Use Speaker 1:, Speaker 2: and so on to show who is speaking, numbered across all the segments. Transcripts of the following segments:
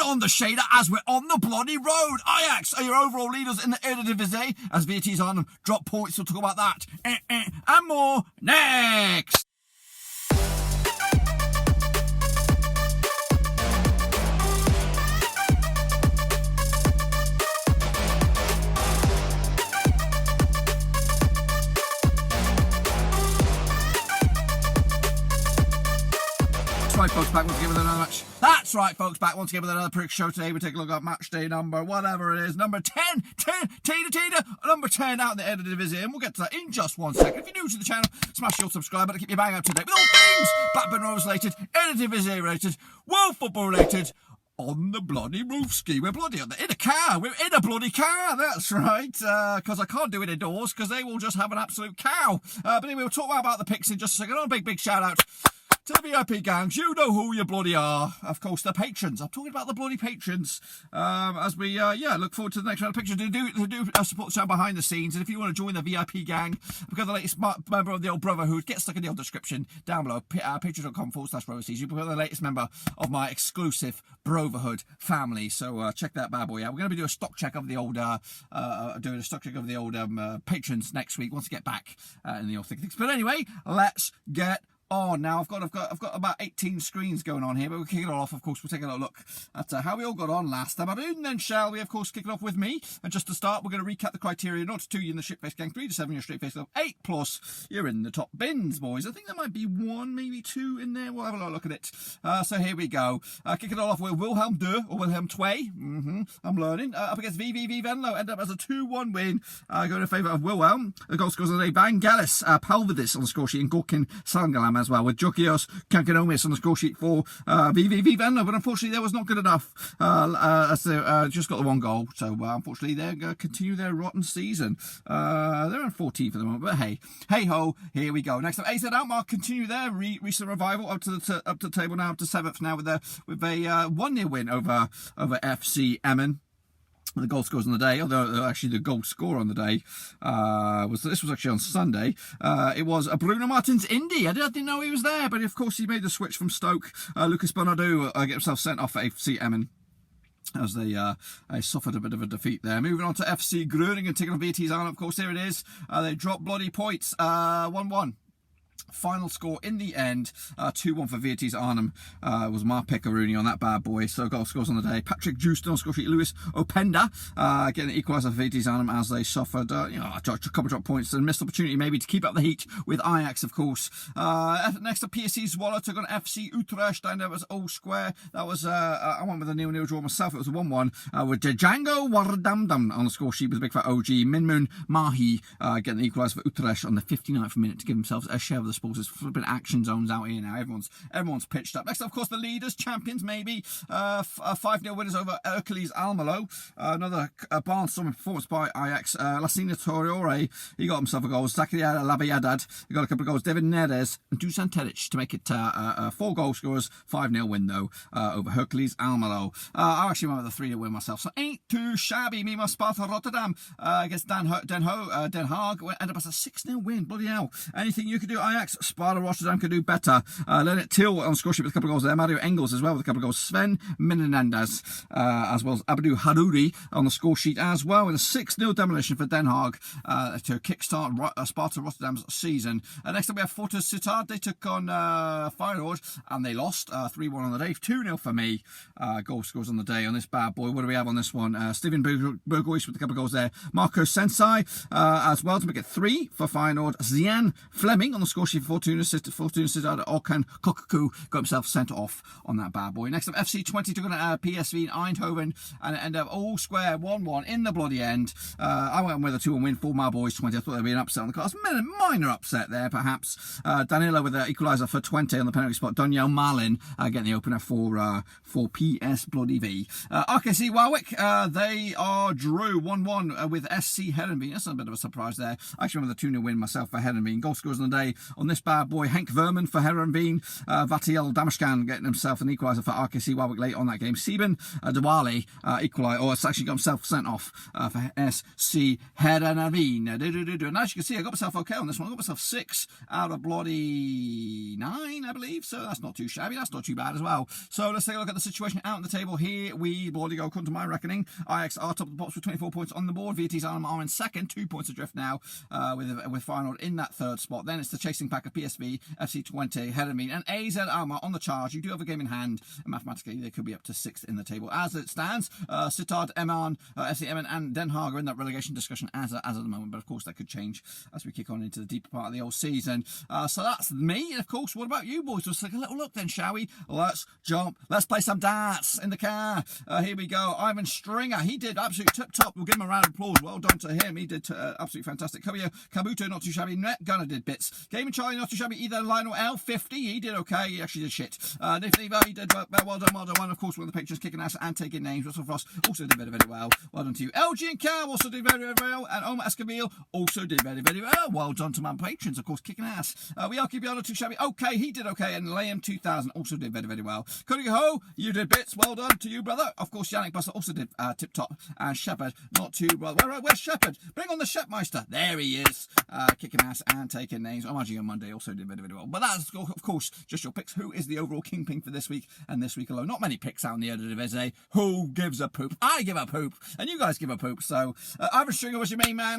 Speaker 1: on the shader as we're on the bloody road. Ajax are your overall leaders in the Eredivise as VT's on them. Drop points, we'll talk about that and more next. That's right, folks, back once again with another match. That's right, folks, back once again with another PEC show today. We take a look at match day number, whatever it is, number 10, number 10 out in the Eredivisie, and we'll get to that in just 1 second. If you're new to the channel, smash your subscribe button to keep your bang up to date with all things Blackburn Rovers related, Eredivisie related, World Football related, on the bloody roof ski. We're bloody in a car. We're in a bloody car. That's right. Because I can't do it indoors because they will just have an absolute cow. But anyway, we'll talk about the PECs in just a second. A big shout out to the VIP gangs. You know who you bloody are. Of course, the patrons. I'm talking about the bloody patrons. As we, look forward to the next round of pictures. Do support the channel behind the scenes. And if you want to join the VIP gang, become the latest member of the old brotherhood, get stuck in the old description down below. Patreon.com/Roverseas. You become the latest member of my exclusive brotherhood family. So check that bad boy out. We're going to be doing a stock check of the old, patrons next week once we get back in the old thick things. But anyway, let's get on. Now I've got about 18 screens going on here, but we'll kick it all off. Of course, we'll take a little look at how we all got on last time. And then shall we, of course, kick it off with me. And just to start, we're going to recap the criteria. 0 to 2, you're in the shitface gang. 3 to 7, you're straight face club. 8+, you're in the top bins, boys. I think there might be 1, maybe 2 in there. We'll have a little look at it. So here we go. Kick it all off with Willem II, or Willem II. I'm learning. Up against VVV-Venlo. End up as a 2-1 win. Going in favour of Wilhelm. The goal scores of the day. Vangelis Palvidis on the score sheet, and Gorkin Sangalam as well, with Jokios Kankanomis on the score sheet for VVV-Venlo, but unfortunately that was not good enough. Just got the 1 goal, so unfortunately they're going to continue their rotten season. They're on 14th at the moment, but hey ho, here we go. Next up, AZ Alkmaar continue their recent revival up to the table now, up to 7th now with a 1-0 win over FC Emmen. The goal scores on the day, although actually the goal scorer on the day was actually on Sunday. It was Bruno Martins Indy. I didn't know he was there, but of course he made the switch from Stoke. Lucas Bernardo get himself sent off at FC Emmen as they suffered a bit of a defeat there. Moving on to FC Groningen, taking on VT's on. Of course, here it is. They dropped bloody points. 1-1. Final score in the end, 2-1 for VT's Arnhem. Was Mark Piccaroni on that bad boy. So goal scores on the day. Patrick Houston on score sheet. Lewis Openda getting the equaliser for VT's Arnhem as they suffered a couple drop points and missed opportunity maybe to keep up the heat with Ajax, of course. Next up, PEC Zwolle took on FC Utrecht. And it was all square. That was I went with a 0-0 draw myself. It was a 1-1 with Django Wardamdam on the score sheet with a big fat OG. Minmoon Mahi getting the equaliser for Utrecht on the 59th minute to give themselves a share of the spoils. There's flipping action zones out here now. Everyone's pitched up. Next up, of course, the leaders, champions, maybe 5-0 winners over Heracles Almelo. Another barnstorming performance by Ajax. Lassina Torreore, he got himself a goal. Zakaria Labayadad, he got a couple of goals. David Neres and Dusan Tedic to make it 4 goal scorers. 5-0 win though over Heracles Almelo. I actually went with a 3-0 win myself, so ain't too shabby. Meanwhile, Sparta Rotterdam against Den Haag ended up as a 6-0 win. Bloody hell! Anything you could do, Ajax. Sparta Rotterdam could do better. Leonard Till on the score sheet with a couple of goals there. Mario Engels as well with a couple of goals. Sven Menendez as well as Abdou Harouri on the score sheet as well, with a 6-0 demolition for Den Haag to kickstart Sparta Rotterdam's season. Next up we have Fortuna Sittard. They took on Feyenoord and they lost 3-1 on the day. 2-0 for me. Goal scores on the day on this bad boy. What do we have on this one? Steven Bergois with a couple of goals there. Marco Sensai as well to make it 3 for Feyenoord. Zian Fleming on the score sheet for Fortuna Sittard. Okan Kokaku got himself sent off on that bad boy. Next up, FC 20 took on PSV in Eindhoven, and it ended up all square 1-1 in the bloody end. I went with a 2-1 win for my boys 20. I thought there'd be an upset on the cards. Minor upset there, perhaps. Danilo with the equaliser for 20 on the penalty spot. Daniel Malin getting the opener for PS bloody V. RKC Waalwijk, they are drew 1-1 with SC Heerenveen. That's a bit of a surprise there. I actually went with a 2-0 win myself for Heerenveen. Goal scores on the day on on this bad boy. Henk Verman for Heerenveen. Vatiel Damashkan getting himself an equaliser for RKC Waalwijk late on that game. Sieben Dewali equaliser, or it's actually got himself sent off for SC Heerenveen. And as you can see, I got myself okay on this one. I got myself 6 out of bloody 9, I believe. So that's not too shabby. That's not too bad as well. So let's take a look at the situation out on the table. Here we bloody go. According to my reckoning, Ajax are top of the box with 24 points on the board. VT's Alkmaar are in second, 2 points adrift now, with Feyenoord in that third spot. Then it's the chasing pack of PSV, FC Twente, Heerenveen, and AZ Alkmaar on the charge. You do have a game in hand, and mathematically they could be up to 6th in the table as it stands. Sittard, Emmen, FC Emmen, and Den Haag are in that relegation discussion as at the moment, but of course that could change as we kick on into the deeper part of the old season. So that's me, and of course, what about you boys? Let's take a little look then, shall we? Let's jump. Let's play some darts in the car. Here we go. Ivan Stringer, he did absolutely tip-top. We'll give him a round of applause. Well done to him. He did absolutely fantastic. Kabuto, not too shabby. Net Gunner did bits. Game and Charlie, not too shabby either. Lionel L, 50. He did okay. He actually did shit. Nick Lever, he did well done. One, of course, one of the pictures, kicking ass and taking names. Russell Frost also did very, very well. Well done to you. LG and Cam also did very, very well. And Omar Escamille also did very, very well. Well done to my patrons, of course, kicking ass. We are keeping on too shabby. Okay, he did okay. And Liam 2000 also did very, very well. Cody Ho, you did bits. Well done to you, brother. Of course, Yannick Buster also did tip-top. And Shepherd, not too, brother. Where's Shepherd? Bring on the Shepmeister. There he is. Kicking ass and taking names. Omar on Monday also did very, very well. But that's, of course, just your picks. Who is the overall kingpin for this week and this week alone? Not many picks out in the Eredivise. Who gives a poop? I give a poop. And you guys give a poop. So, Ivan Stringer was your main man.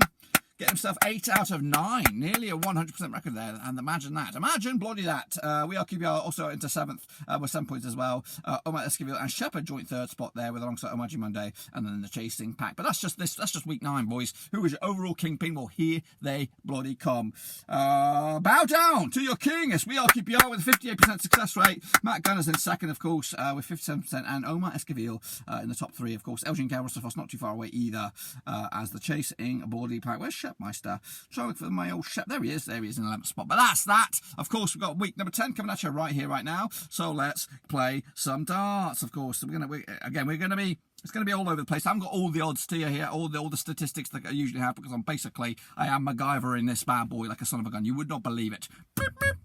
Speaker 1: Getting himself 8 out of 9. Nearly a 100% record there. And imagine that. Imagine bloody that. We are QPR also into 7th with 7 points as well. Omar Esquivel and Shepherd joint 3rd spot there with alongside Omaji Monday and then the chasing pack. But that's just week 9, boys. Who is your overall kingpin? Well, here they bloody come. Bow down to your king. Yes, we are QPR with a 58% success rate. Matt Gunner's in 2nd, of course, with 57%. And Omar Esquivel in the top 3, of course. Elgin Garrosopos not too far away either as the chasing bloody pack. Where's Shepmeister? Try to look for my old Shep. There he is in the 11th spot. But that's that. Of course, we've got week number 10 coming at you right here, right now. So let's play some darts, of course. So it's going to be all over the place. I haven't got all the odds to you here, all the statistics that I usually have, because I am MacGyver in this bad boy like a son of a gun. You would not believe it.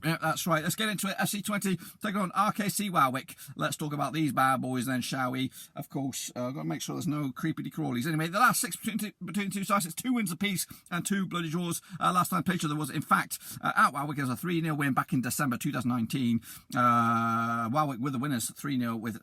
Speaker 1: Yeah, that's right. Let's get into it. FC 20 taking on RKC Waalwijk. Let's talk about these bad boys then, shall we? Of course, I've got to make sure there's no creepy crawlies. Anyway, the last 6 between two sides, it's 2 wins apiece and 2 bloody draws. Last time played each other was, in fact, at Waalwijk. It was a 3-0 win back in December 2019. Waalwijk with the winners 3-0 with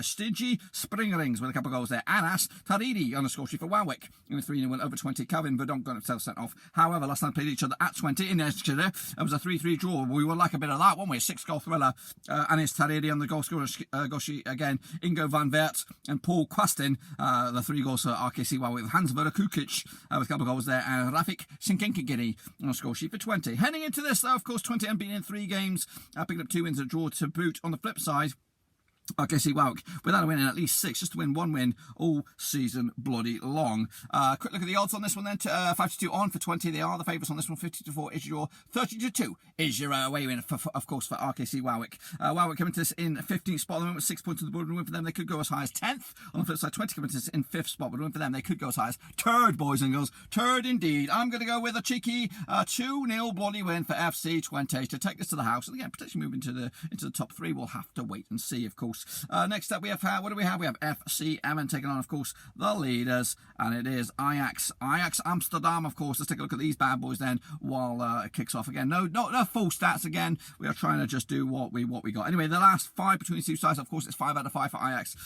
Speaker 1: Stingy Springerings with a couple of goals there. Anas Taridi on the score sheet for Waalwijk in a 3-0 win over 20. Calvin Verdonk got himself sent off. However, last time played each other at 20 in Eschede. It was a 3-3 draw. We would like a bit of that, won't we? A 6-goal thriller. Anis Taridi on the goal scorer sheet again. Ingo van Vert and Paul Kwastin. The 3 goals for RKC Waalwijk with Hans Verkukic with a couple of goals there. And Rafik Sinkenkigiri on the score sheet for 20. Heading into this, though, of course, 20 unbeaten in 3 games. Picking up 2 wins and a draw to boot. On the flip side, RKC Waalwijk without a win in at least 6, just to win 1 win all season bloody long. Quick look at the odds on this one then. 5-2 on for 20. They are the favourites on this one. 50-4 is your 30-2 is your away win, of course, for RKC Waalwijk. Waalwijk coming to this in 15th spot at the moment with 6 points on the board. And win for them, they could go as high as 10th. On the flip side, 20 coming to this in 5th spot. But win for them, they could go as high as 3rd, boys and girls. 3rd indeed. I'm going to go with a cheeky 2-0 bloody win for FC Twente to take this to the house. And again, potentially move into the top 3. We'll have to wait and see, of course. Next up, we have, what do we have? We have FC Emmen taking on, of course, the leaders, and it is Ajax Amsterdam, of course. Let's take a look at these bad boys then while it kicks off again. No full stats again. We are trying to just do what we got. Anyway, the last 5 between the two sides, of course, it's 5 out of 5 for Ajax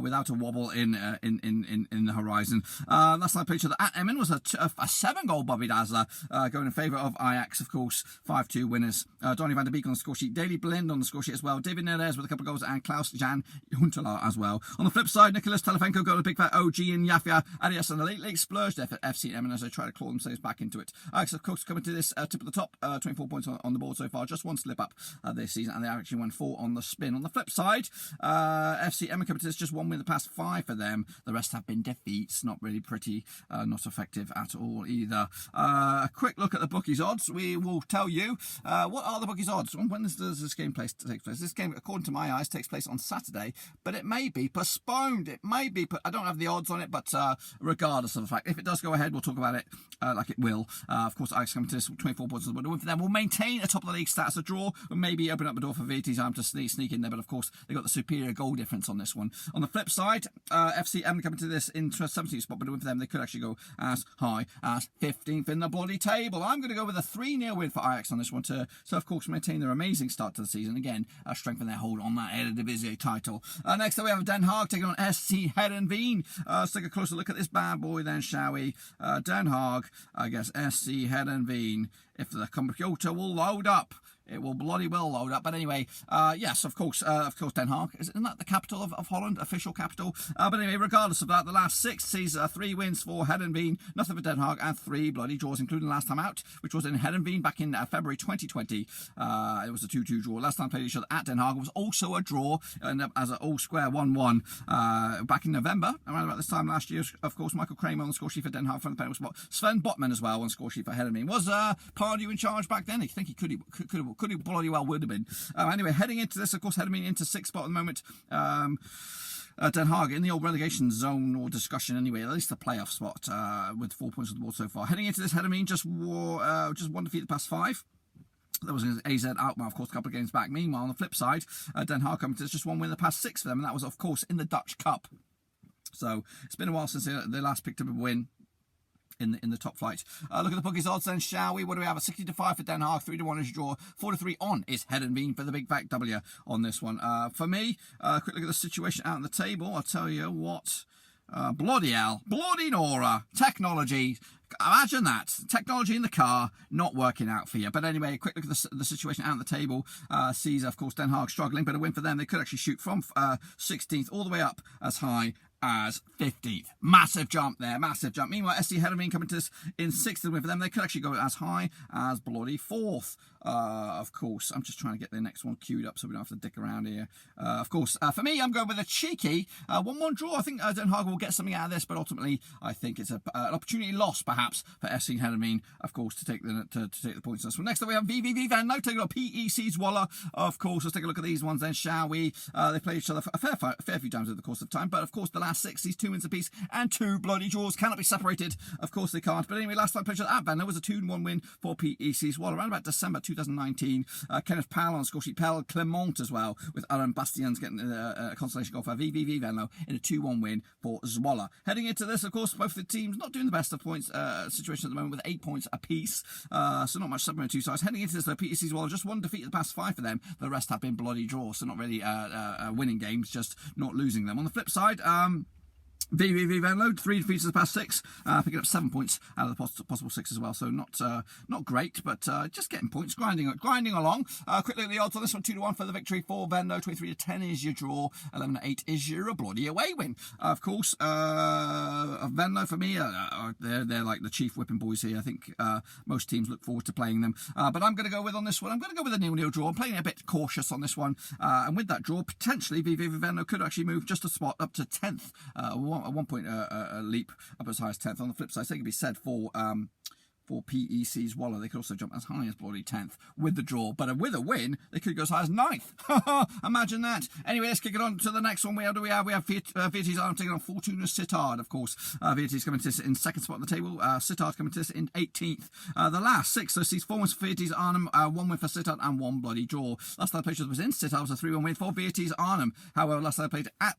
Speaker 1: without a wobble in the horizon. Last time I played each other at Emmen was a 7-goal Bobby Dazzler going in favour of Ajax, of course. 5-2 winners. Donny van der Beek on the score sheet. Daley Blind on the score sheet as well. David Neres with a couple of goals and Klaus Jan Huntelaar as well. On the flip side, Nicholas Telefenko got a big fat OG and Yafia Arias and a late splurge there for FC Emmen as they try to claw themselves back into it. Ajax, of course, coming to this tip of the top, 24 points on the board so far. Just 1 slip up this season, and they actually won 4 on the spin. On the flip side, FC Emmen coming to this, just 1 win the past 5 for them. The rest have been defeats. Not really pretty, not effective at all either. A quick look at the bookies odds. We will tell you what are the bookies odds. When does this game take place? This game, according to my eyes, takes place on Saturday, but it may be postponed. It may be, I don't have the odds on it, but regardless of the fact, if it does go ahead, we'll talk about it like it will. Of course, Ajax coming to this 24 points, but for them, we'll maintain a top of the league status. A draw will maybe open up the door for VT's arm to sneak in there, but of course, they got the superior goal difference on this one. On the flip side, FC Emmen coming to this in 17th spot, but for them, they could actually go as high as 15th in the bloody table. I'm going to go with a 3-0 win for Ajax on this one to, so of course, maintain their amazing start to the season. Again, strengthen their hold on that Eredivise title. Next up, we have Den Haag taking on SC Heerenveen. Let's take a closer look at this bad boy then, shall we? Den Haag, I guess SC Heerenveen. If the computer will load up, it will bloody well load up. But anyway, yes, of course, Den Haag. Isn't that the capital of Holland? Official capital? But anyway, regardless of that, the last 6 sees 3 wins for Heerenveen, nothing for Den Haag, and 3 bloody draws, including last time out, which was in Heerenveen back in February 2020. It was a 2-2 draw. Last time played each other at Den Haag was also a draw, and as an all-square 1-1 back in November. Around about this time last year, of course, Michael Kramer on the score sheet for Den Haag from the penalty spot. Sven Botman as well on the score sheet for Heerenveen. Was Pardew in charge back then? I think he could he bloody well would have been. Anyway, heading into this, of course, Heerenveen into 6th spot at the moment. Den Haag in the old relegation zone or discussion anyway, at least the playoff spot with 4 points on the board so far. Heading into this, Heerenveen just one defeat the past 5. That was AZ Alkmaar, of course, a couple of games back. Meanwhile, on the flip side, Den Haag coming to this, just 1 win the past 6 for them, and that was, of course, in the Dutch Cup. So it's been a while since they last picked up a win in the top flight. Look at the bookies odds then, shall we? What do we have? A 60-5 for Den Haag, 3-1 is your draw, 4-3 on is Heerenveen for the big back W on this one. For me, quick look at the situation out on the table. I'll tell you what. Bloody hell. Bloody Nora. Technology. Imagine that. Technology in the car not working out for you. But anyway, a quick look at the situation out on the table. Sees, of course, Den Haag struggling, but a win for them. They could actually shoot from 16th all the way up as high as 15th. Massive jump there, massive jump. Meanwhile, SC Heerenveen coming to us in 6th win for them. They could actually go as high as bloody 4th. Of course, I'm just trying to get the next one queued up so we don't have to dick around here. Of course, for me, I'm going with a cheeky 1-1 draw. I think Den Haag will get something out of this, but ultimately, I think it's an opportunity lost, perhaps, for SC Heerenveen, of course, to take the points. So next up, we have VVV-Venlo taking on PEC Zwolle. Of course, let's take a look at these ones then, shall we? They played each other a fair few times over the course of time, but of course, the last 6, these 2 wins apiece and 2 bloody draws cannot be separated. Of course, they can't. But anyway, last time played each other at Venlo was a 2-1 win for PEC Zwolle around about December 2019. Kenneth Powell on the score sheet, Pelle Clement as well, with Aaron Bastians getting a consolation goal for VVV-Venlo in a 2-1 win for Zwolle. Heading into this, of course, both the teams not doing the best of points situation at the moment with 8 points apiece, so not much separating the two sides. Heading into this, though, PEC Zwolle just 1 defeat in the past 5 for them. The rest have been bloody draws, so not really winning games, just not losing them. On the flip side, VVV-Venlo 3 defeats in the past 6, picking up 7 points out of the possible 6 as well. So not great, but just getting points, grinding along. Quick look at the odds on this one: 2-1 for the victory for Venlo. 23-10 is your draw. 11-8 is your bloody away win. Of course, Venlo for me, they're like the chief whipping boys here. I think most teams look forward to playing them. But I'm going to go with on this one. I'm going to go with a 0-0 draw. I'm playing a bit cautious on this one, and with that draw, potentially VVV-Venlo could actually move just a spot up to 10th. A 1 point leap up as high as 10th. On the flip side, I think it could be said for PEC Zwolle, they could also jump as high as bloody 10th with the draw, but with a win, they could go as high as 9th. Imagine that. Anyway, let's kick it on to the next one. We have Vitesse Arnhem taking on Fortuna Sittard, of course. Vitesse coming to this in 2nd spot on the table. Sittard coming to this in 18th. The last 6, so sees 4 wins for Vitesse Arnhem, 1 win for Sittard, and 1 bloody draw. Last time I played was in Sittard, was a 3-1 win for Vitesse Arnhem. However, last time I played at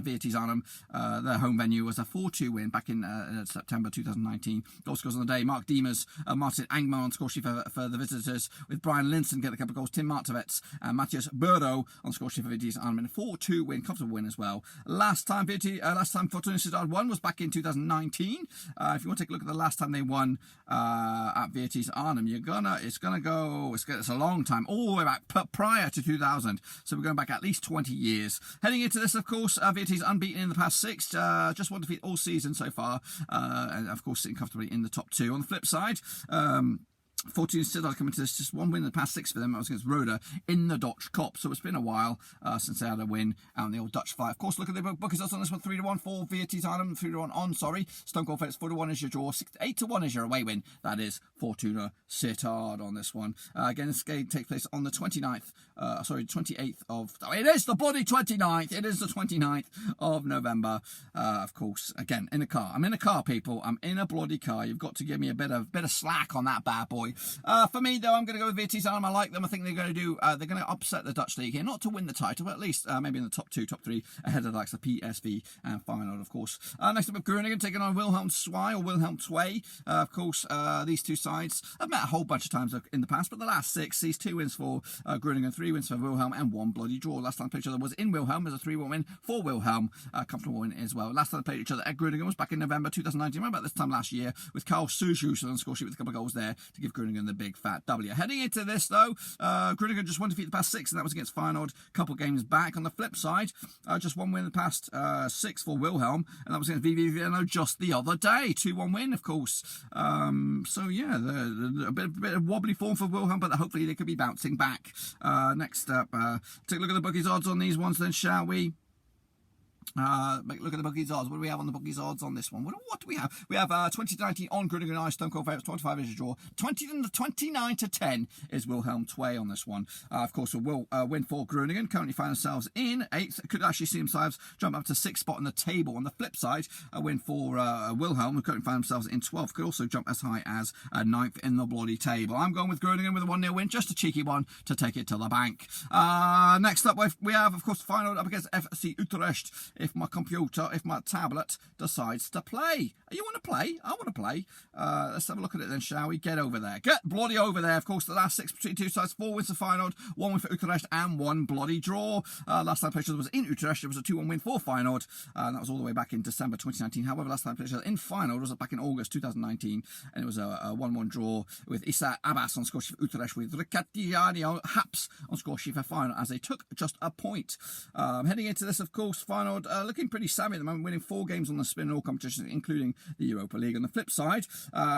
Speaker 1: Vitesse Arnhem, their home venue, was a 4-2 win back in September 2019. Goal scores on the day: Mark Diemers, Martin Angmar on score sheet for the visitors, with Brian Linson getting a couple of goals, Tim Martovets and Matthias Burdo on score sheet for Vitesse Arnhem, in a 4-2 win, comfortable win as well. Last time Fortuna Sittard won was back in 2019. If you want to take a look at the last time they won at Vitesse Arnhem, it's a long time, all the way back prior to 2000. So we're going back at least 20 years. Heading into this, of course, Vitesse unbeaten in the past 6, just 1 defeat all season so far, and of course sitting comfortably in the top 2. On the flip side, Fortuna Sittard coming to this, just one win in the past 6 for them. That was against Roda in the Dutch Cup. So it's been a while since they had a win out in the old Dutch fight. Of course, look at the bookies odds on this one: 3-1 for VT Item, 3-1 on. Stone Cold Face, 4-1 is your draw, 8-1 is your away win. That is Fortuna Sittard on this one. Again, this game takes place on the 28th of... Oh, it is the bloody 29th. It is the 29th of November. Of course, again, in a car. I'm in a car, people. I'm in a bloody car. You've got to give me a bit of slack on that bad boy. For me, though, I'm going to go with VT Item. I like them. I think they're going to do... they're going to upset the Dutch league here. Not to win the title, but at least maybe in the top 2, top 3, ahead of the likes of PSV and Feyenoord, of course. Next up, Groningen taking on Willem II. Of course, these two sides I've met a whole bunch of times in the past, but the last 6 sees 2 wins for Groningen, 3 wins for Wilhelm, and 1 bloody draw. Last time they played each other was in Wilhelm. It was a 3-1 win for Wilhelm. Comfortable win as well. Last time they played each other at Groningen was back in November 2019. Remember about this time last year with Carl Suju on the score sheet with a couple of goals there to give Groningen the big fat W. Heading into this, though, Groningen just 1 defeat the past 6, and that was against Feyenoord a couple of games back. On the flip side, just 1 win in the past 6 for Wilhelm, and that was against VVV-Venlo just the other day. 2-1 win, of course. So yeah, a bit of wobbly form for Wilhelm, but hopefully they could be bouncing back. Next up, take a look at the bookies odds on these ones then, shall we? Look at the bookies odds. What do we have on the bookies odds on this one? What do we have? We have 2019 on Groningen Ice, Stone Cold Favorites, 25 is a draw. 29-10 is Wilhelm II on this one. Of course, we'll win for Groningen. Currently find themselves in 8th. Could actually see themselves jump up to 6th spot on the table. On the flip side, a win for Wilhelm, who currently find themselves in 12th. Could also jump as high as 9th in the bloody table. I'm going with Groningen with a 1-0 win. Just a cheeky one to take it to the bank. Next up, we have, of course, Feyenoord up against FC Utrecht. If my tablet decides to play. You want to play? I want to play. Let's have a look at it then, shall we? Get over there. Get bloody over there. Of course, the last 6 between 2 sides, 4 wins for Feyenoord, 1 win for Utrecht, and 1 bloody draw. Last time played was in Utrecht. It was a 2-1 win for Feyenoord, and that was all the way back in December 2019. However, last time played in Feyenoord was back in August 2019, and it was a 1-1 draw with Issa Abbas on score sheet for Utrecht, with Riccardiano Haps on score sheet for Feyenoord, as they took just a point. Heading into this, of course, Feyenoord looking pretty savvy at the moment, winning 4 games on the spin in all competitions, including the Europa League. On the flip side,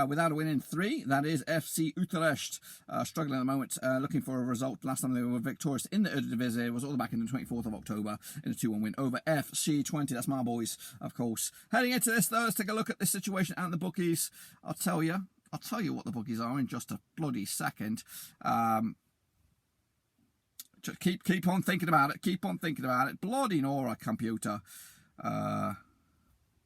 Speaker 1: without a win in 3, that is FC Utrecht, struggling at the moment, looking for a result. Last time they were victorious in the Eredivise, it was all the back in the 24th of October in a 2-1 win over FC Twente. That's my boys, of course. Heading into this, though, let's take a look at this situation and the bookies. I'll tell you what the bookies are in just a bloody second. Just keep on thinking about it. Keep on thinking about it. Bloody Nora, computer.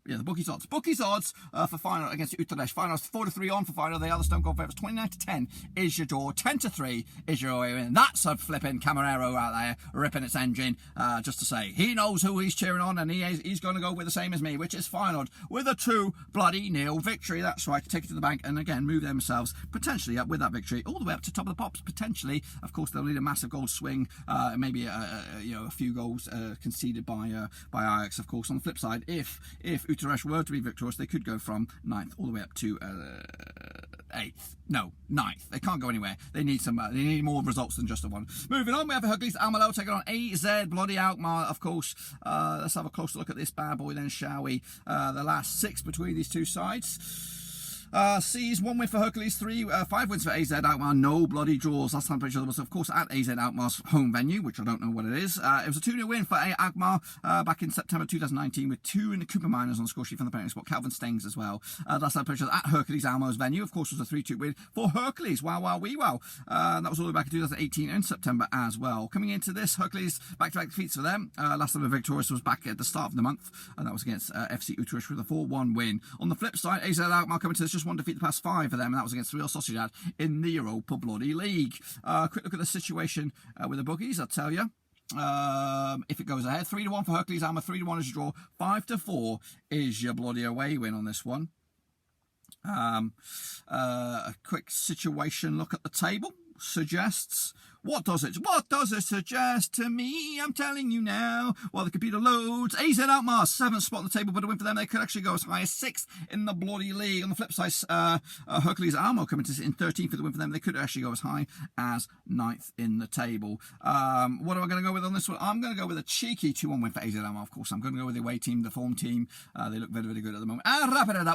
Speaker 1: Yeah, the bookies odds. Bookies odds for Feyenoord against Utrecht. Feyenoord's 4-3 on for Feyenoord. The other Stone Cold Favorites. 29-10 is your draw. 10-3 is your away win. That's a flipping Camarero out there ripping its engine. Just to say, he knows who he's cheering on, and he's going to go with the same as me, which is Feyenoord with a 2-0 victory. That's right, to take it to the bank and again move themselves potentially up with that victory all the way up to top of the pops. Potentially, of course, they'll need a massive goal swing. Maybe a few goals conceded by Ajax. Of course, on the flip side, if Utrecht were to be victorious, they could go from 9th all the way up to 8th. No, 9th. They can't go anywhere. They need they need more results than just a one. Moving on, we have Heracles Almelo taking on AZ bloody Alkmaar, of course. Let's have a closer look at this bad boy then, shall we? The last 6 between these two sides. C's 1 win for Hercules, 5 wins for AZ Alkmaar, no bloody draws. Last time played each other was, of course, at AZ Alkmaar's home venue, which I don't know what it is. It was a 2-0 win for Alkmaar back in September 2019 with 2 in the Cooper Miners on the score sheet from the parent spot. Calvin Stengs as well. Last time played each other at Hercules Alkmaar's venue, of course, was a 3-2 win for Hercules. Wow, wow, wee wow. That was all the way back in 2018 in September as well. Coming into this, Hercules back-to-back defeats for them. Last time the victorious was back at the start of the month, and that was against FC Utrecht with a 4-1 win. On the flip side, AZ Alkmaar coming to this, just 1 defeat the past 5 for them, and that was against Real Sociedad in the Europa Bloody League. Quick look at the situation with the bookies, I'll tell you. If it goes ahead, 3-1 for Hercules Alkmaar, 3-1 is your draw, 5-4 is your bloody away win on this one. A quick situation look at the table suggests What does it suggest to me? I'm telling you now. While the computer loads, AZ Alkmaar, 7th spot on the table, but a win for them. They could actually go as high as 6th in the bloody league. On the flip side, Heracles Almelo coming to in 13th for the win for them. They could actually go as high as 9th in the table. What am I going to go with on this one? I'm going to go with a cheeky 2-1 win for AZ Alkmaar, of course. I'm going to go with the away team, the form team. They look very, very good at the moment. And wrapping it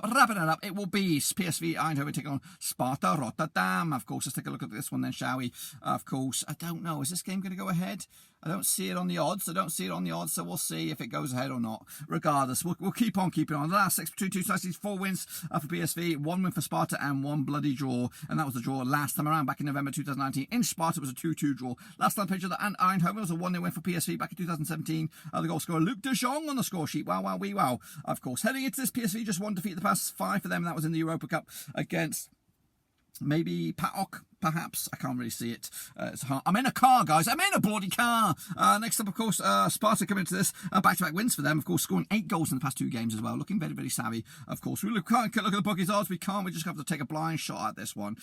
Speaker 1: up, it will be PSV Eindhoven taking on Sparta Rotterdam. Of course, let's take a look at this one then, shall we? Of course, I don't know. Is this game going to go ahead? I don't see it on the odds. So we'll see if it goes ahead or not. Regardless, we'll keep on keeping on. The last 6-2 slices, 4 wins for PSV, 1 win for Sparta, and 1 bloody draw. And that was the draw last time around, back in November 2019. In Sparta, it was a 2-2 draw. Last time picture that and Eindhoven was a 1-0 win for PSV back in 2017. The goal scorer Luc de Jong on the score sheet. Wow, wow, wee, wow. Of course, heading into this, PSV just 1 defeat the past 5 for them. And that was in the Europa Cup against maybe PAOK, perhaps. I can't really see it. It's hard. I'm in a car, guys. I'm in a bloody car. Next up, of course, Sparta coming into this. Back-to-back wins for them. Of course, scoring 8 goals in the past 2 games as well. Looking very, very savvy. Of course, we can't look at the bookies odds. We can't. We just have to take a blind shot at this one.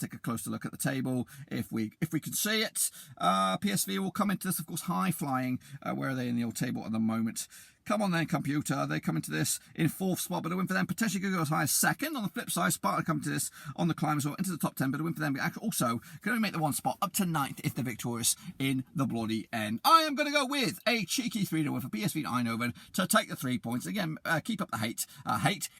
Speaker 1: Take a closer look at the table. If we can see it, PSV will come into this, of course, high-flying. Where are they in the old table at the moment? Come on then, computer. They come into this in 4th spot, but a win for them. Potentially could go as high as 2nd. On the flip side, Sparta come to this on the climb as well, into the top 10, but a win for them. But also, can only make the 1 spot up to 9th if they're victorious in the bloody end. I am going to go with a cheeky 3-0 win for PSV Eindhoven to take the 3 points. Again, keep up the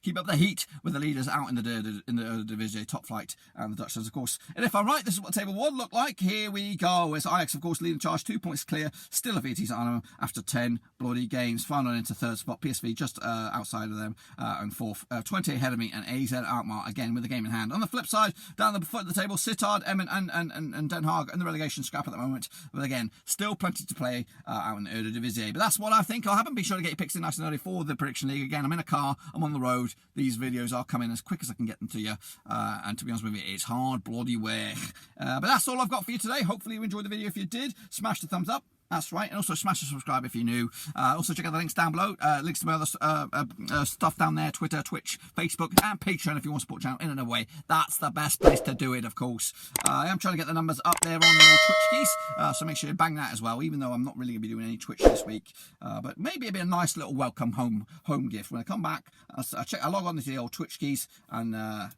Speaker 1: keep up the heat with the leaders out in the Eredivisie top flight and the Dutch, of course. And if I'm right, this is what the table would look like. Here we go. It's Ajax, of course, leading charge, 2 points clear. Still a Vitesse Arnhem after 10 bloody games. Final into 3rd spot. PSV just outside of them and 4th. Twente ahead of me, and AZ Alkmaar again with the game in hand. On the flip side, down the foot of the table, Sittard, Emmen and Den Haag in the relegation scrap at the moment. But again, still plenty to play out in the Eredivisie. But that's what I think will happen. Be sure to get your picks in nice and early for the prediction league. Again, I'm in a car. I'm on the road. These videos are coming as quick as I can get them to you. And to be honest with you, it's hard bloody work. But that's all I've got for you today. Hopefully you enjoyed the video. If you did, smash the thumbs up. That's right, and also smash the subscribe if you're new. Also check out the links down below. Links to my other stuff down there: Twitter, Twitch, Facebook, and Patreon if you want to support the channel in another way. That's the best place to do it, of course. I am trying to get the numbers up there on the old Twitch keys, so make sure you bang that as well. Even though I'm not really going to be doing any Twitch this week, but maybe it'll be a nice little welcome home gift when I come back. I log on to the old Twitch keys and.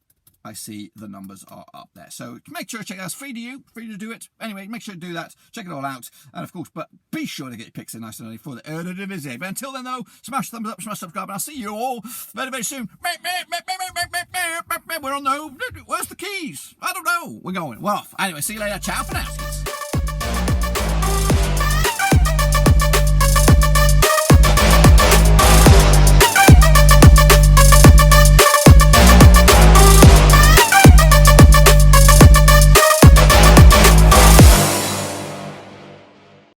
Speaker 1: I see the numbers are up there. So make sure to check it out. It's free to you, free to do it. Anyway, make sure to do that. Check it all out. And of course, but be sure to get your picks in nice and early for the Eredivisie. But until then, though, smash the thumbs up, smash subscribe, and I'll see you all very, very soon. We're on the... Where's the keys? I don't know. We're going. We're off. Anyway, see you later. Ciao for now.